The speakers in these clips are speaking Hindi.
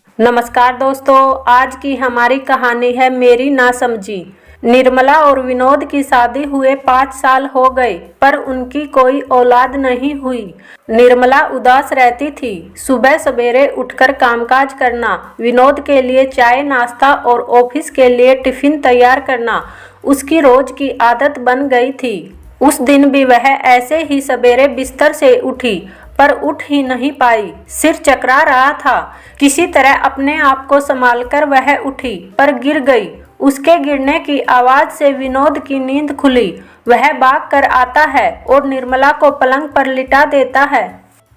नमस्कार दोस्तों, आज की हमारी कहानी है मेरी नासमझी। निर्मला और विनोद की शादी हुए 5 साल हो गए, पर उनकी कोई औलाद नहीं हुई। निर्मला उदास रहती थी। सुबह सवेरे उठकर कामकाज करना, विनोद के लिए चाय नाश्ता और ऑफिस के लिए टिफिन तैयार करना उसकी रोज की आदत बन गई थी। उस दिन भी वह ऐसे ही सवेरे बिस्तर से उठी, पर उठ ही नहीं पाई। सिर चकरा रहा था। किसी तरह अपने आप को संभालकर वह उठी, पर गिर गई। उसके गिरने की आवाज से विनोद की नींद खुली। वह भाग कर आता है और निर्मला को पलंग पर लिटा देता है।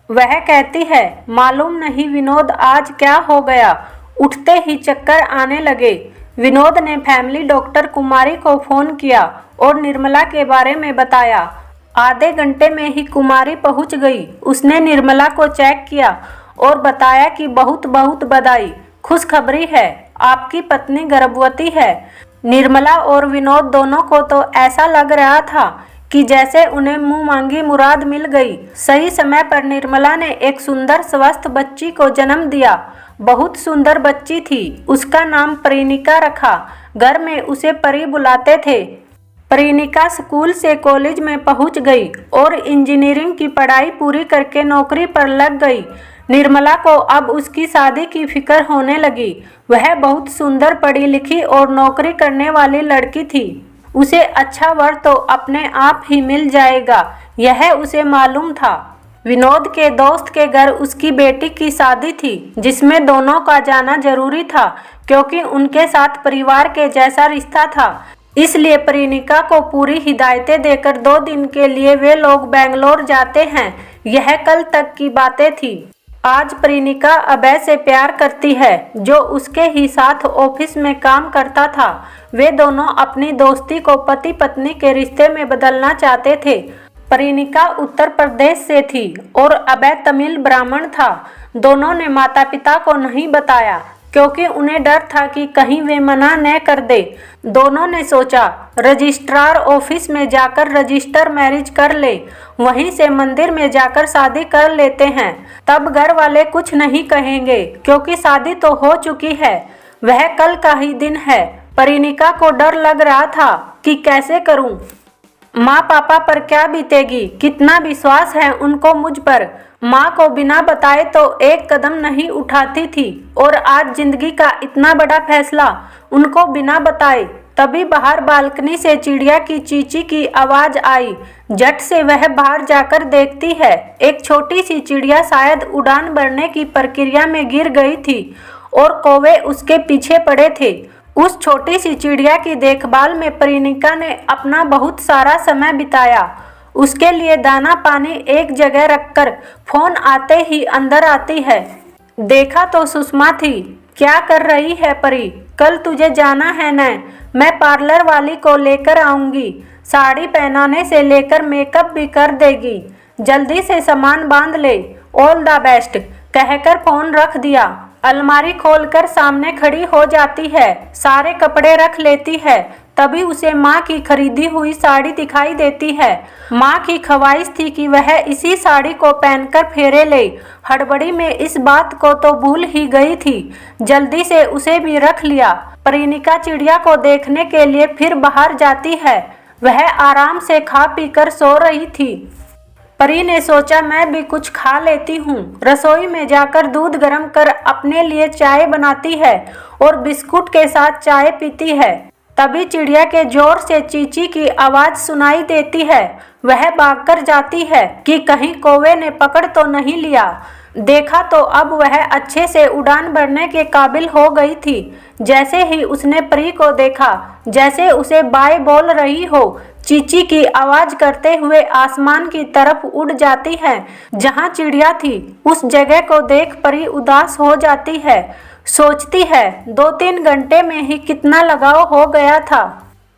वह कहती है, मालूम नहीं विनोद आज क्या हो गया। उठते ही चक्कर आने लगे। विनोद ने फैमिली डॉक्टर कुमारी को फोन किया और निर्मला के बारे में बताया। आधे घंटे में ही कुमारी पहुंच गई। उसने निर्मला को चेक किया और बताया कि बहुत बहुत बधाई, खुशखबरी है, आपकी पत्नी गर्भवती है। निर्मला और विनोद दोनों को तो ऐसा लग रहा था कि जैसे उन्हें मुंह मांगी मुराद मिल गई। सही समय पर निर्मला ने एक सुंदर स्वस्थ बच्ची को जन्म दिया। बहुत सुंदर बच्ची थी। उसका नाम परिणिका रखा। घर में उसे परी बुलाते थे। परिणिका स्कूल से कॉलेज में पहुंच गई और इंजीनियरिंग की पढ़ाई पूरी करके नौकरी पर लग गई। निर्मला को अब उसकी शादी की फिक्र होने लगी। वह बहुत सुंदर पढ़ी लिखी और नौकरी करने वाली लड़की थी। उसे अच्छा वर तो अपने आप ही मिल जाएगा, यह उसे मालूम था। विनोद के दोस्त के घर उसकी बेटी की शादी थी, जिसमें दोनों का जाना जरूरी था, क्योंकि उनके साथ परिवार के जैसा रिश्ता था। इसलिए परिणिका को पूरी हिदायतें देकर 2 दिन के लिए वे लोग बेंगलोर जाते हैं। यह कल तक की बातें थी। आज परिणिका अभय से प्यार करती है, जो उसके ही साथ ऑफिस में काम करता था। वे दोनों अपनी दोस्ती को पति पत्नी के रिश्ते में बदलना चाहते थे। परिणिका उत्तर प्रदेश से थी और अभय तमिल ब्राह्मण था। दोनों ने माता पिता को नहीं बताया, क्योंकि उन्हें डर था कि कहीं वे मना न कर दे। दोनों ने सोचा रजिस्ट्रार ऑफिस में जाकर रजिस्टर मैरिज कर ले, वहीं से मंदिर में जाकर शादी कर लेते हैं। तब घर वाले कुछ नहीं कहेंगे, क्योंकि शादी तो हो चुकी है। वह कल का ही दिन है। परिणिका को डर लग रहा था कि कैसे करूं, माँ पापा पर क्या बीतेगी, कितना विश्वास है उनको मुझ पर। माँ को बिना बताए तो एक कदम नहीं उठाती थी, और आज जिंदगी का इतना बड़ा फैसला उनको बिना बताए। तभी बाहर बालकनी से चिड़िया की चींची की आवाज आई। झट से वह बाहर जाकर देखती है। एक छोटी सी चिड़िया शायद उड़ान भरने की प्रक्रिया में गिर गई थी और कौवे उसके पीछे पड़े थे। उस छोटी सी चिड़िया की देखभाल में परिणिका ने अपना बहुत सारा समय बिताया। उसके लिए दाना पानी एक जगह रखकर फोन आते ही अंदर आती है। देखा तो सुषमा थी। क्या कर रही है परी, कल तुझे जाना है न? मैं पार्लर वाली को लेकर आऊंगी। साड़ी पहनाने से लेकर मेकअप भी कर देगी। जल्दी से सामान बांध ले। ऑल द बेस्ट कहकर फोन रख दिया। अलमारी खोलकर सामने खड़ी हो जाती है। सारे कपड़े रख लेती है। तभी उसे माँ की खरीदी हुई साड़ी दिखाई देती है। माँ की ख्वाहिश थी कि वह इसी साड़ी को पहनकर फेरे ले। हड़बड़ी में इस बात को तो भूल ही गई थी। जल्दी से उसे भी रख लिया। परिणिका चिड़िया को देखने के लिए फिर बाहर जाती है। वह आराम से खा पीकर सो रही थी। परी ने सोचा मैं भी कुछ खा लेती हूँ। रसोई में जाकर दूध गर्म कर अपने लिए चाय बनाती है और बिस्कुट के साथ चाय पीती है। तभी चिड़िया के जोर से चींची की आवाज सुनाई देती है। वह भागकर जाती है कि कहीं कौवे ने पकड़ तो नहीं लिया। देखा तो अब वह अच्छे से उड़ान भरने के काबिल हो गई थी। जैसे ही उसने परी को देखा, जैसे उसे बाय बोल रही हो, चींची की आवाज करते हुए आसमान की तरफ उड़ जाती है। जहां चिड़िया थी उस जगह को देख परी उदास हो जाती है। सोचती है 2-3 घंटे में ही कितना लगाव हो गया था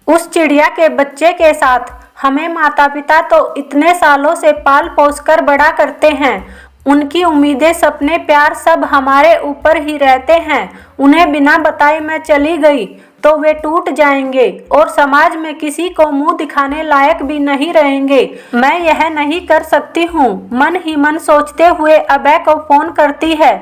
उस चिड़िया के बच्चे के साथ। हमें माता पिता तो इतने सालों से पाल पोस कर बड़ा करते हैं। उनकी उम्मीदें सपने प्यार सब हमारे ऊपर ही रहते हैं। उन्हें बिना बताए मैं चली गई तो वे टूट जाएंगे और समाज में किसी को मुंह दिखाने लायक भी नहीं रहेंगे। मैं यह नहीं कर सकती हूँ। मन ही मन सोचते हुए अभय को फोन करती है।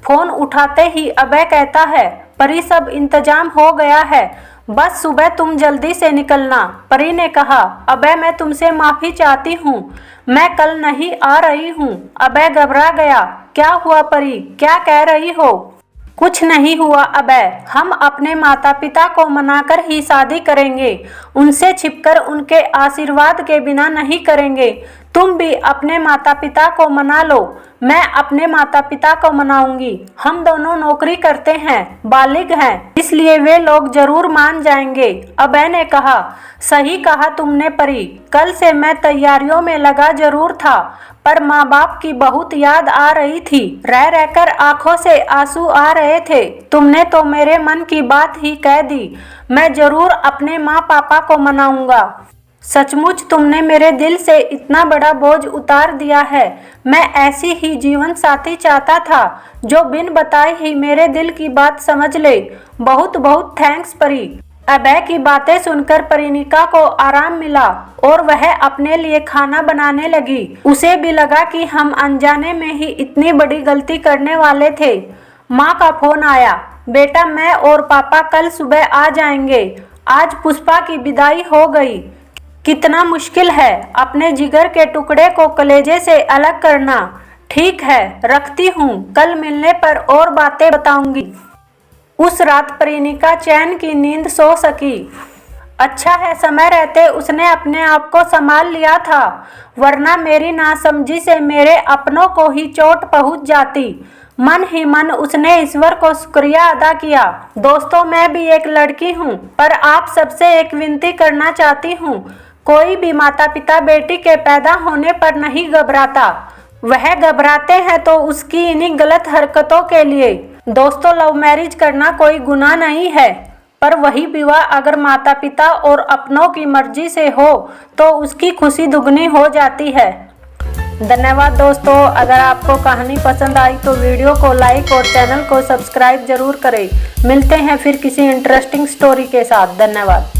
फोन उठाते ही अभय कहता है, परी सब इंतजाम हो गया है, बस सुबह तुम जल्दी से निकलना। परी ने कहा, अभय मैं तुमसे माफी चाहती हूँ, मैं कल नहीं आ रही हूँ। अभय घबरा गया, क्या हुआ परी, क्या कह रही हो? कुछ नहीं हुआ अभय, हम अपने माता पिता को मनाकर ही शादी करेंगे, उनसे छिपकर उनके आशीर्वाद के बिना नहीं करेंगे। तुम भी अपने माता पिता को मना लो, मैं अपने माता पिता को मनाऊंगी। हम दोनों नौकरी करते हैं, बालिग हैं, इसलिए वे लोग जरूर मान जाएंगे। अभय ने कहा, सही कहा तुमने परी, कल से मैं तैयारियों में लगा जरूर था, पर माँ बाप की बहुत याद आ रही थी, रह रहकर आंखों से आंसू आ रहे थे। तुमने तो मेरे मन की बात ही कह दी, मैं जरूर अपने माँ पापा को मनाऊंगा। सचमुच तुमने मेरे दिल से इतना बड़ा बोझ उतार दिया है। मैं ऐसी ही जीवन साथी चाहता था, जो बिन बताए ही मेरे दिल की बात समझ ले। बहुत बहुत थैंक्स परी। अभय की बातें सुनकर परिणिका को आराम मिला और वह अपने लिए खाना बनाने लगी। उसे भी लगा कि हम अनजाने में ही इतनी बड़ी गलती करने वाले थे। माँ का फोन आया, बेटा मैं और पापा कल सुबह आ जाएंगे। आज पुष्पा की विदाई हो गई। कितना मुश्किल है अपने जिगर के टुकड़े को कलेजे से अलग करना। ठीक है, रखती हूँ, कल मिलने पर और बातें बताऊंगी। उस रात परिणिका चैन की नींद सो सकी। अच्छा है समय रहते उसने अपने आप को संभाल लिया था, वरना मेरी नासमझी से मेरे अपनों को ही चोट पहुंच जाती। मन ही मन उसने ईश्वर को शुक्रिया अदा किया। दोस्तों मैं भी एक लड़की हूँ, पर आप सबसे एक विनती करना चाहती हूँ। कोई भी माता पिता बेटी के पैदा होने पर नहीं घबराता, वह घबराते हैं तो उसकी इन्हीं गलत हरकतों के लिए। दोस्तों लव मैरिज करना कोई गुनाह नहीं है, पर वही विवाह अगर माता पिता और अपनों की मर्जी से हो तो उसकी खुशी दुगनी हो जाती है। धन्यवाद दोस्तों, अगर आपको कहानी पसंद आई तो वीडियो को लाइक और चैनल को सब्सक्राइब जरूर करें। मिलते हैं फिर किसी इंटरेस्टिंग स्टोरी के साथ। धन्यवाद।